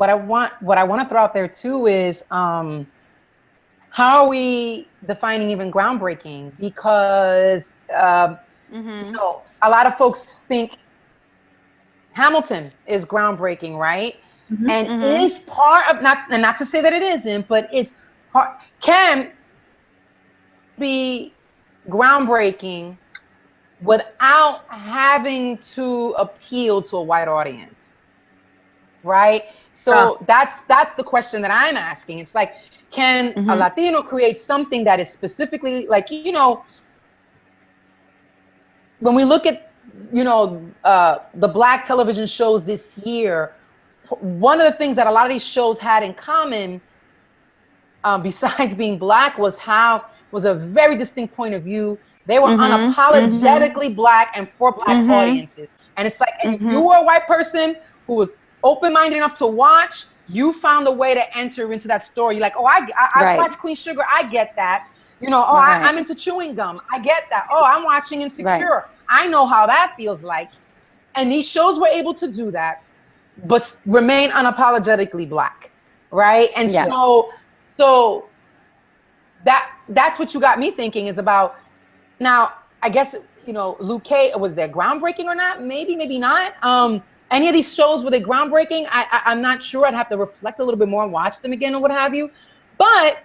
what I want to throw out there too is how are we defining even groundbreaking? Because Mm-hmm. a lot of folks think Hamilton is groundbreaking, right? Mhm. And Mm-hmm. is part of, not to say that it isn't, but is part, can be groundbreaking without having to appeal to a white audience, right? Ah, So that's the question that I'm asking. It's like, can a Mm-hmm. Latino create something that is specifically like, when we look at the black television shows this year, one of the things that a lot of these shows had in common, besides being black, was a very distinct point of view. They were Mm-hmm. Mm-hmm. unapologetically black and for black Mm-hmm. audiences. And it's like, and if you Mm-hmm. were a white person who was open-minded enough to watch, you found a way to enter into that story. You're like, oh, I Right. watched Queen Sugar. I get that. Oh, Right. I'm into chewing gum. I get that. Oh, I'm watching Right. Insecure. I know how that feels like. And these shows were able to do that, but remain unapologetically black, right? And Yeah. so that's what you got me thinking is about. Now, I guess Luke Cage, was that groundbreaking or not? Maybe, maybe not. Any of these shows, were they groundbreaking? I'm not sure. I'd have to reflect a little bit more and watch them again or what have you. But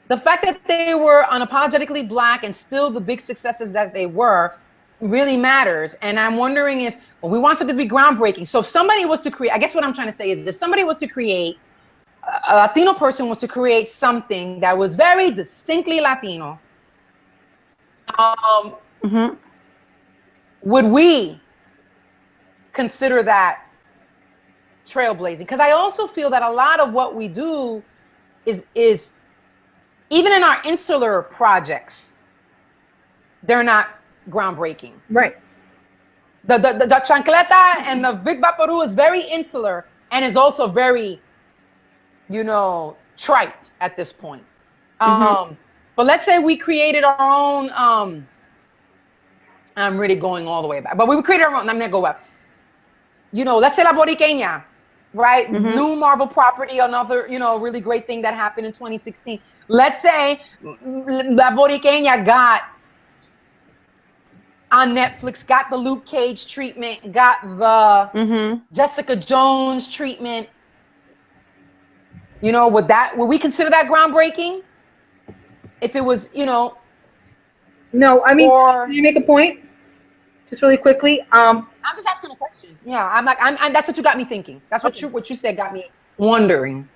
the fact that they were unapologetically black and still the big successes that they were really matters. And I'm wondering if, well, we want something to be groundbreaking. So if somebody was to create, I guess what I'm trying to say is, if somebody was to create, a Latino person was to create something that was very distinctly Latino, um, Mm-hmm. would we consider that trailblazing? Because I also feel that a lot of what we do is even in our insular projects, they're not groundbreaking. right. The chancleta and the Big Vaporú is very insular and is also very, trite at this point. Mm-hmm. But let's say we created our own. I'm really going all the way back, but we created our own. I'm gonna go back. Let's say La Boriqueña, right? Mm-hmm. New Marvel property, another, really great thing that happened in 2016. Let's say La Boriqueña got on Netflix, got the Luke Cage treatment, got the Mm-hmm. Jessica Jones treatment. Would we consider that groundbreaking? If it was, No, I mean, can or you make a point? Just really quickly. I'm just asking a question. Yeah, I'm like, that's what you got me thinking. That's Okay. what you said got me wondering.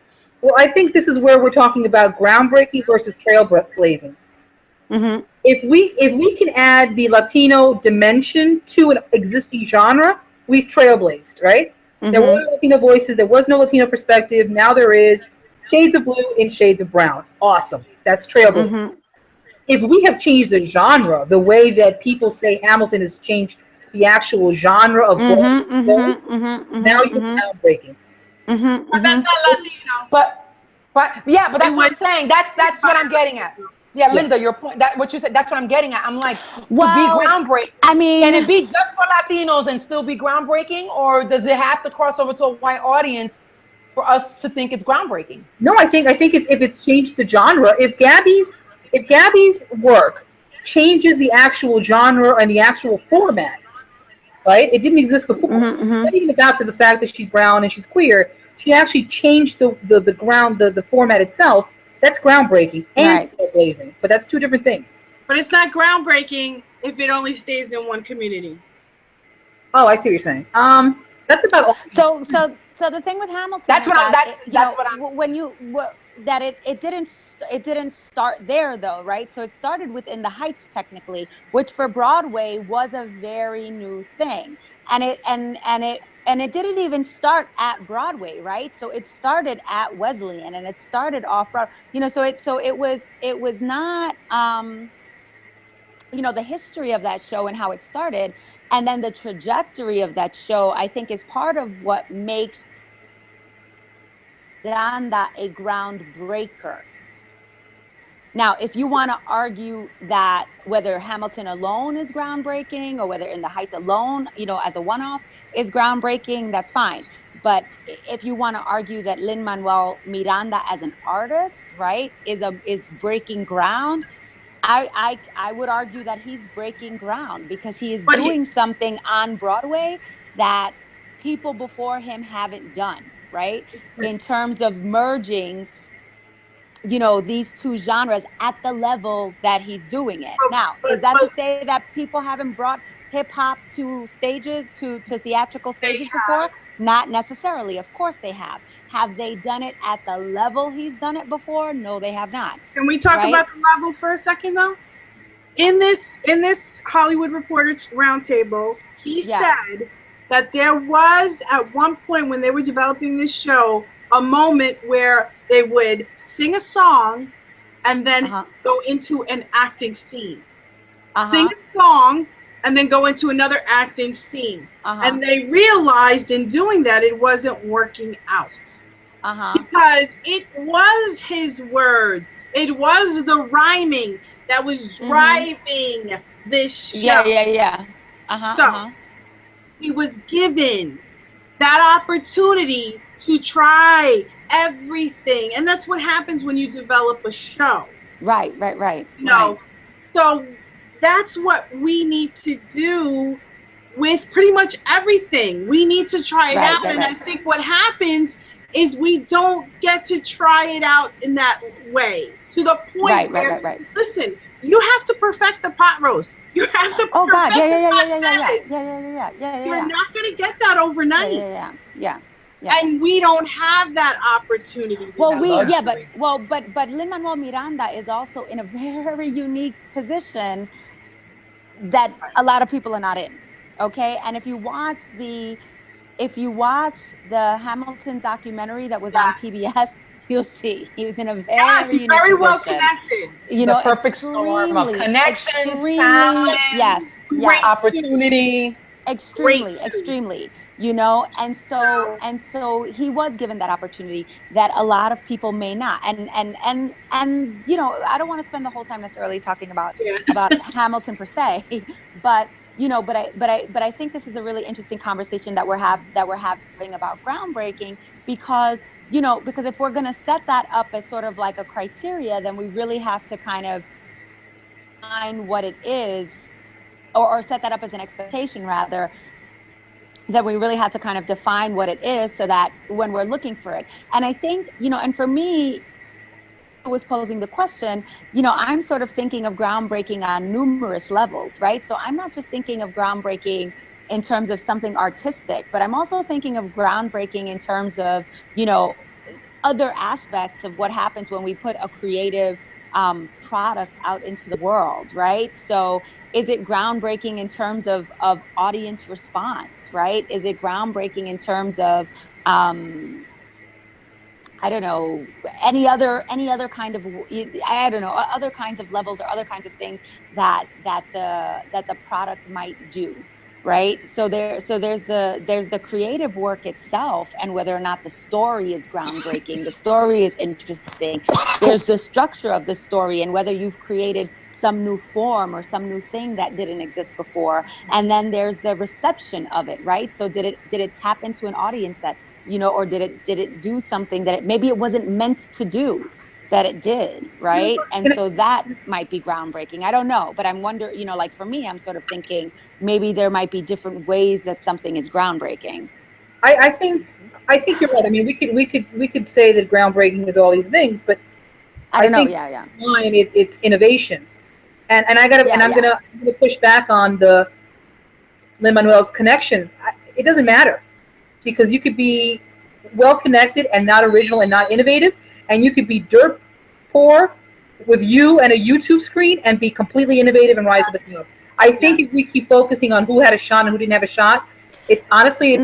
Well, I think this is where we're talking about groundbreaking versus trailblazing. Mm-hmm. If we can add the Latino dimension to an existing genre, we've trailblazed, right? There were Mm-hmm. Latino voices, there was no Latino perspective. Now there is. Shades of blue in shades of brown. Awesome. That's trailblazing. Mm-hmm. If we have changed the genre, the way that people say Hamilton has changed the actual genre of Mm-hmm. broad story, Mm-hmm. Mm-hmm. now you're Mm-hmm. groundbreaking. Mm-hmm. But that's Mm-hmm. not Latino. But yeah, but that's It what was I'm saying. That's what I'm getting at. Yeah, Yeah. Linda, your point. That what you said. That's what I'm getting at. I'm like, to be Well, groundbreaking. I Can it mean, be just for Latinos and still be groundbreaking, or does it have to cross over to a white audience for us to think it's groundbreaking? No, I think it's if it's changed the genre. If Gabby's work changes the actual genre and the actual format, right? It didn't exist before. mm-hmm. Not Mm-hmm. even about the fact that she's brown and she's queer. She actually changed the format itself. That's groundbreaking and Right. blazing, but that's two different things. but it's not groundbreaking if it only stays in one community. Oh, I see what you're saying. That's about all. So the thing with Hamilton That's is what I'm. that That's what I'm. when you that it didn't start there though, right? So it started within the Heights technically, which for Broadway was a very new thing, and it didn't even start at Broadway, right? So it started at Wesleyan and it started off Broadway, so it was not the history of that show and how it started, and then the trajectory of that show, I think, is part of what makes Miranda a groundbreaker. Now, if you want to argue that whether Hamilton alone is groundbreaking or whether In the Heights alone, as a one-off is groundbreaking, that's fine. if you want to argue that Lin-Manuel Miranda as an artist, right, is breaking ground, I would argue that he's breaking ground because he is But doing something on Broadway that people before him haven't done, right? In terms of merging, these two genres at the level that he's doing it. Now, is that to say that people haven't brought hip hop to stages, to theatrical stages before? Not necessarily. Of course they have. Have they done it at the level he's done it before? No, they have not. can we talk Right? about the level for a second, though? In this Hollywood Reporters Roundtable, he said that there was at one point when they were developing this show a moment where they would sing a song and then go into an acting scene. Sing a song and then go into another acting scene. And they realized in doing that it wasn't working out. Because it was his words. It was the rhyming that was driving this show. So he was given that opportunity to try everything. And that's what happens when you develop a show. Right. So that's what we need to do with pretty much everything. We need to try it out. I think what happens is we don't get to try it out in that way to the point where, listen, you have to perfect the pot roast. You have to perfect You're not going to get that overnight. And we don't have that opportunity. But Lin-Manuel Miranda is also in a very unique position that a lot of people are not in. Okay, and if you watch the Hamilton documentary that was on PBS, you'll see he was in a very he's very well connected. The perfect storm of connection, talent, opportunity, extremely. And so he was given that opportunity that a lot of people may not. And I don't want to spend the whole time necessarily talking about Hamilton per se, but I think this is a really interesting conversation that we're having about groundbreaking because if we're going to set that up as sort of like a criteria, then we really have to kind of find what it is, or set that up as an expectation rather, that we really have to kind of define what it is so that when we're looking for it. And I think, and for me, was posing the question, I'm sort of thinking of groundbreaking on numerous levels, right? So I'm not just thinking of groundbreaking in terms of something artistic, but I'm also thinking of groundbreaking in terms of, other aspects of what happens when we put a creative product out into the world, right? So is it groundbreaking in terms of audience response, right? Is it groundbreaking in terms of I don't know, any other kind of, I don't know, other kinds of levels or other kinds of things that the product might do, right? So there's the creative work itself, and whether or not the story is groundbreaking, the story is interesting. There's the structure of the story, and whether you've created some new form or some new thing that didn't exist before. And then there's the reception of it, right? So did it tap into an audience that, or did it do something that maybe it wasn't meant to do, that it did, right? And so that might be groundbreaking. I don't know, but I'm wondering, like for me, I'm sort of thinking maybe there might be different ways that something is groundbreaking. I think you're right. I mean, we could say that groundbreaking is all these things, but I don't know. It's innovation, and I'm gonna push back on the Lin-Manuel's connections. It doesn't matter, because you could be well connected and not original and not innovative, and you could be dirt poor with you and a YouTube screen and be completely innovative and rise to the top. I think if we keep focusing on who had a shot and who didn't have a shot, it's honestly it's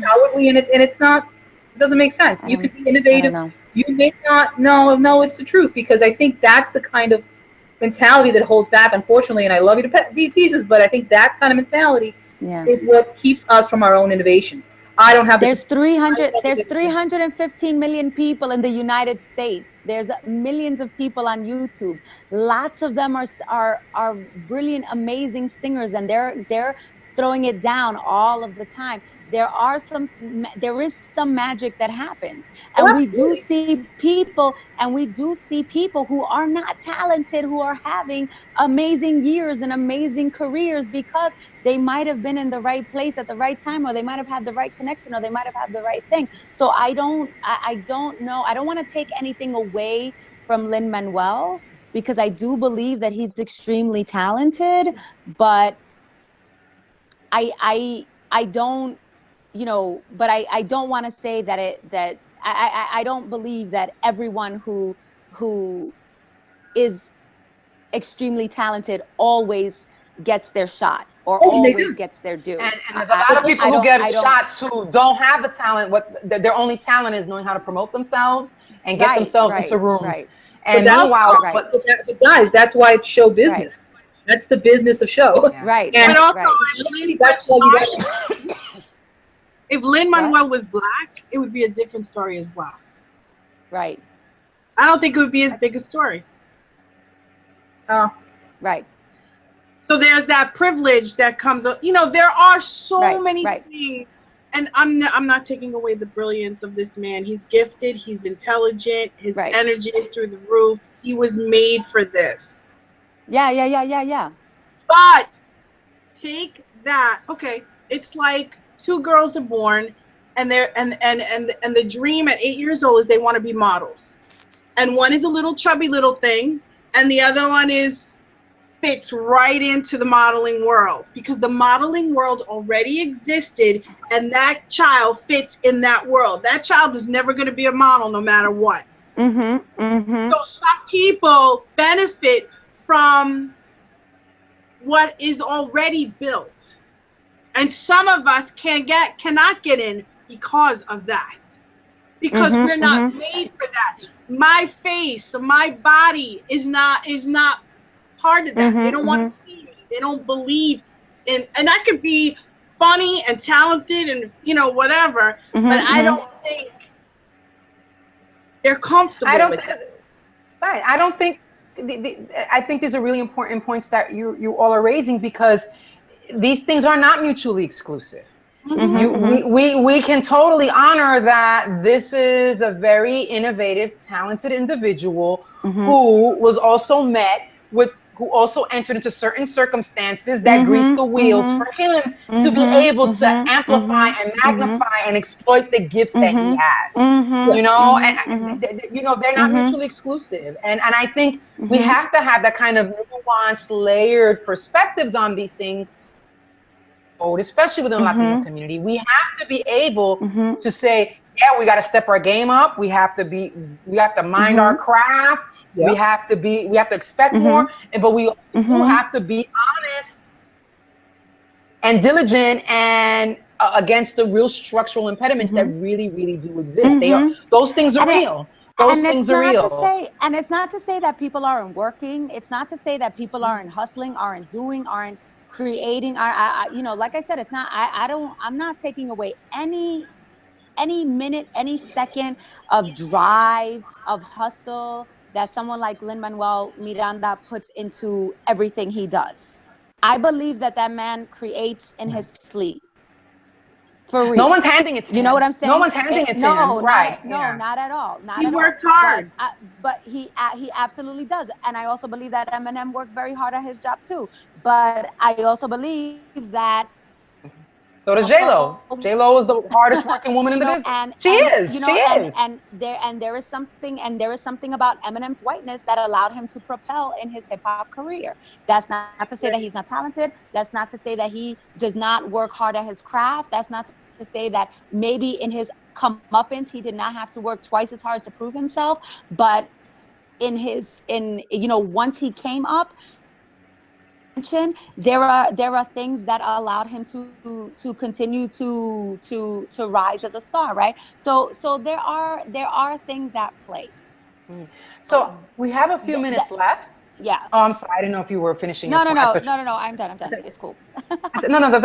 cowardly, and it doesn't make sense. You could be innovative. You may not. No, it's the truth, because I think that's the kind of mentality that holds back, unfortunately. And I love you to pieces, but I think that kind of mentality is what keeps us from our own innovation. I don't have. There's 315 million people in the United States. There's millions of people on YouTube. Lots of them are brilliant, amazing singers, and they're throwing it down all of the time. there is some magic that happens, and we do see people who are not talented, who are having amazing years and amazing careers because they might have been in the right place at the right time, or they might have had the right connection, or they might have had the right thing. So I don't know. I don't want to take anything away from Lin-Manuel, because I do believe that he's extremely talented, but I don't, but I don't want to say that I don't believe that everyone who is extremely talented always gets their shot or always gets their due. And there's a lot of people who get shots who don't have the talent. Their only talent is knowing how to promote themselves and get themselves into rooms. Right. And meanwhile, but guys, that's why it's show business. Right. That's the business of show. Yeah. Right. And also, that's why you if Lin-Manuel was black, it would be a different story as well. Right. I don't think it would be as big a story. Oh. Right. So there's that privilege that comes up. There are so many things. And I'm not taking away the brilliance of this man. He's gifted. He's intelligent. His energy is through the roof. He was made for this. Yeah. But take that. Okay, it's like two girls are born, and the dream at 8 years old is they want to be models, and one is a little chubby little thing, and the other one fits right into the modeling world, because the modeling world already existed, and that child fits in that world. That child is never going to be a model no matter what. So some people benefit from what is already built, and some of us cannot get in because of that, because we're not made for that. My face, my body is not part of that. They don't want to see me. They don't believe in, and I could be funny and talented and whatever, but I don't think they're comfortable with it. Right. I don't think. I think these are really important points that you all are raising, because these things are not mutually exclusive. We can totally honor that this is a very innovative, talented individual who was also who also entered into certain circumstances that greased the wheels for him to be able to amplify and magnify and exploit the gifts that he has. And they're not mutually exclusive. And I think we have to have that kind of nuanced, layered perspectives on these things, especially within the Latino community. We have to be able to say, yeah, we got to step our game up. We have to mind our craft. Yep. We have to expect more, but we also have to be honest and diligent and against the real structural impediments that really, really do exist. Those things are real. Those things are real. And it's not to say that people aren't working. It's not to say that people aren't hustling, aren't doing, aren't creating. Like I said, it's not. I'm not taking away any minute, any second of drive, of hustle that someone like Lin-Manuel Miranda puts into everything he does. I believe that man creates in his sleep. For real. No one's handing it to him. You know what I'm saying? No one's handing it to him. Right. Not at all. He works hard. But he absolutely does. And I also believe that Eminem works very hard at his job too. But I also believe that so does J-Lo. J-Lo is the hardest working woman in the business. She is. And there is something about Eminem's whiteness that allowed him to propel in his hip hop career. That's not to say that he's not talented. That's not to say that he does not work hard at his craft. That's not to say that maybe in his comeuppance he did not have to work twice as hard to prove himself. But once he came up, there are things that allowed him to continue to rise as a star, right? So there are things at play. So we have a few minutes left. Yeah. Oh, I'm sorry. I didn't know if you were finishing. No. I'm done. It's cool. No.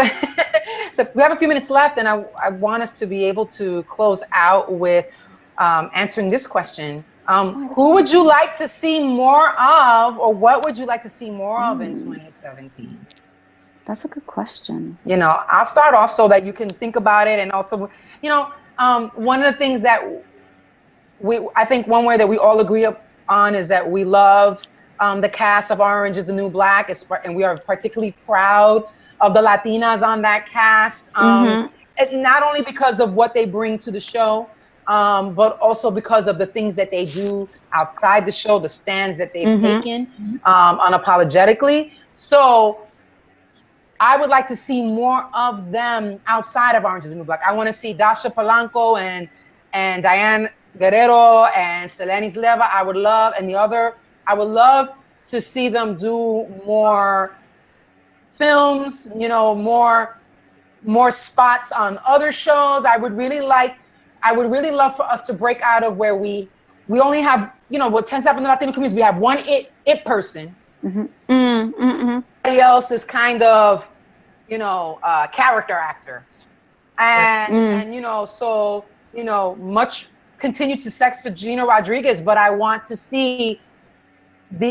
So we have a few minutes left, and I want us to be able to close out with answering this question. Who would you like to see more of, or what would you like to see more of in 2017? That's a good question. You know, I'll start off so that you can think about it, and also, you know, one of the things that I think one way that we all agree on is that we love the cast of Orange is the New Black, and we are particularly proud of the Latinas on that cast. It's not only because of what they bring to the show, but also because of the things that they do outside the show, the stands that they've taken unapologetically. So I would like to see more of them outside of Orange is the New Black. I want to see Dasha Polanco and Diane Guerrero and Selene Sleva. I would love to see them do more films, you know, more spots on other shows. I would really love for us to break out of where we only have, you know, what tends to happen in the Latino communities, we have one it person. Everybody else is kind of, you know, character actor. And you know, so, you know, much continue to sex to Gina Rodriguez, but I want to see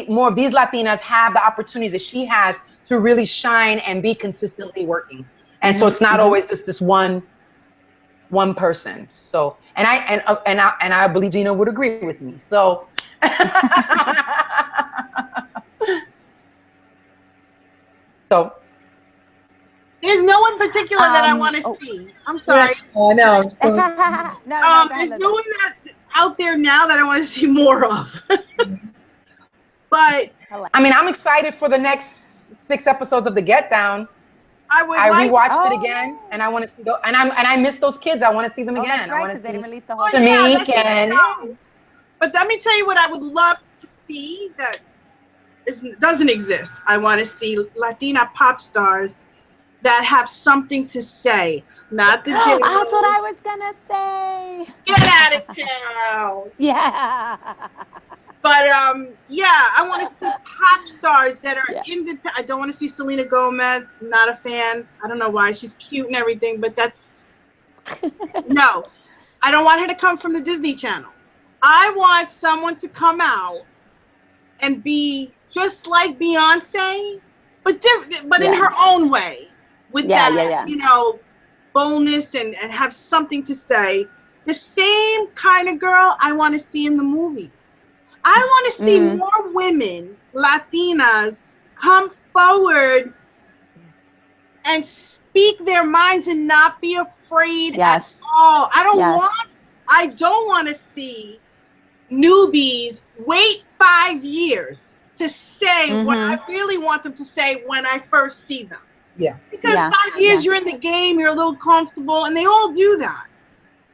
more of these Latinas have the opportunities that she has to really shine and be consistently working. And so it's not always just this one person. So, and I believe Gina would agree with me. So so there's no one particular that I want to see. I'm sorry. Oh, I know. There's no one that out there now that I want to see more of. But I mean, I'm excited for the next 6 episodes of The Get Down. I rewatched it again, and I want to see and I miss those kids. I want to see them again. That's right, because they didn't release the whole But let me tell you what I would love to see that doesn't exist. I want to see Latina pop stars that have something to say, not the Jimmy. That's what I was gonna say. Get out of town. Yeah. But yeah, I want to see pop stars that are independent. I don't want to see Selena Gomez. Not a fan. I don't know why. She's cute and everything, but that's no. I don't want her to come from the Disney Channel. I want someone to come out and be just like Beyonce, but different, but in her own way, with that you know, boldness and have something to say. The same kind of girl I want to see in the movies. I want to see more women, Latinas, come forward and speak their minds and not be afraid at all. I don't want to see newbies wait 5 years to say what I really want them to say when I first see them. Yeah. Because 5 years you're in the game, you're a little comfortable, and they all do that.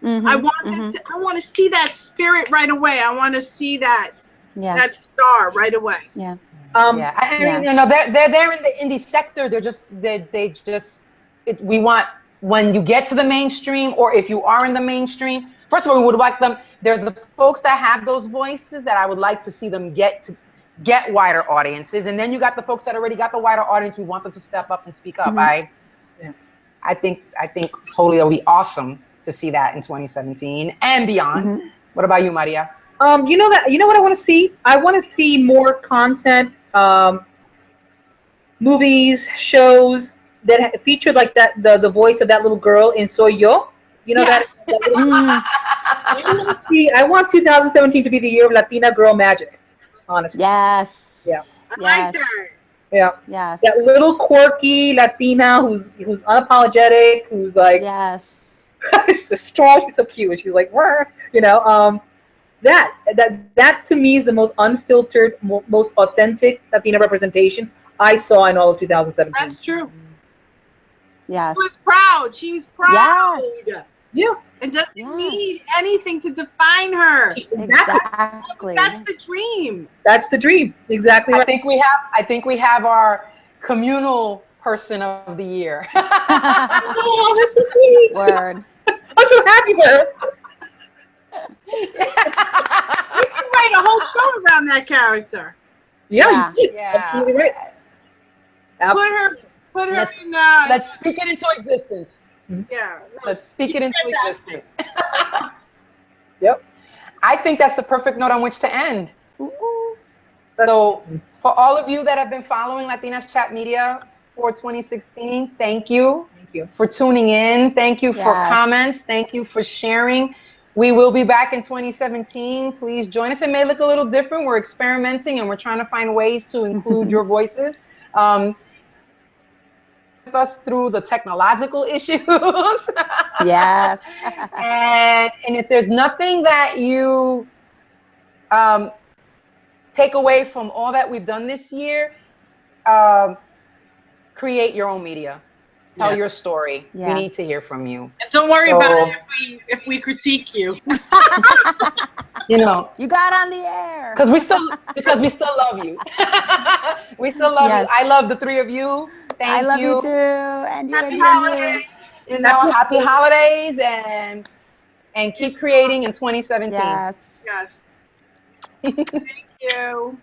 I want them to. I want to see that spirit right away. I want to see that that star right away. Yeah. I mean, you know, they're there in the indie sector. They're just we want, when you get to the mainstream, or if you are in the mainstream. First of all, we would like them. There's the folks that have those voices that I would like to see them get wider audiences, and then you got the folks that already got the wider audience. We want them to step up and speak up. I think totally it'll be awesome to see that in 2017 and beyond. What about you, Maria? You know what I want to see? I want to see more content, movies, shows that featured like that the voice of that little girl in Soy Yo. You know that little, I want 2017 to be the year of Latina girl magic. Honestly. Yes. Yeah. I like that. Yeah. Yes. That little quirky Latina who's unapologetic, who's like she's so strong, she's so cute, and she's like, you know, that's to me is the most unfiltered, most authentic Latina representation I saw in all of 2017. That's true. Yes. She was proud. She's proud. Yes. Yeah. And doesn't need anything to define her. Exactly. That's the dream. That's the dream. Exactly. I think we have our communal person of the year. Oh, that's so sweet. Word. I'm so happy for her. You can write a whole show around that character. Yeah. Absolutely right. Absolutely. Put her in. Let's speak it into existence. Yeah. Let's speak it into existence. Yep. I think that's the perfect note on which to end. Ooh. So for all of you that have been following Latinas Chat Media for 2016. Thank you. Thank you for tuning in. Thank you for comments. Thank you for sharing. We will be back in 2017. Please join us. It may look a little different. We're experimenting and we're trying to find ways to include your voices. With us through the technological issues. Yes. and if there's nothing that you take away from all that we've done this year, create your own media. Tell your story. We need to hear from you. And don't worry about it if we critique you. You know, you got on the air because we still love you. We still love you. I love the three of you. Thank you. I love you too, and you, happy holidays. You know, happy holidays, and keep creating in 2017. Yes. Yes. Thank you.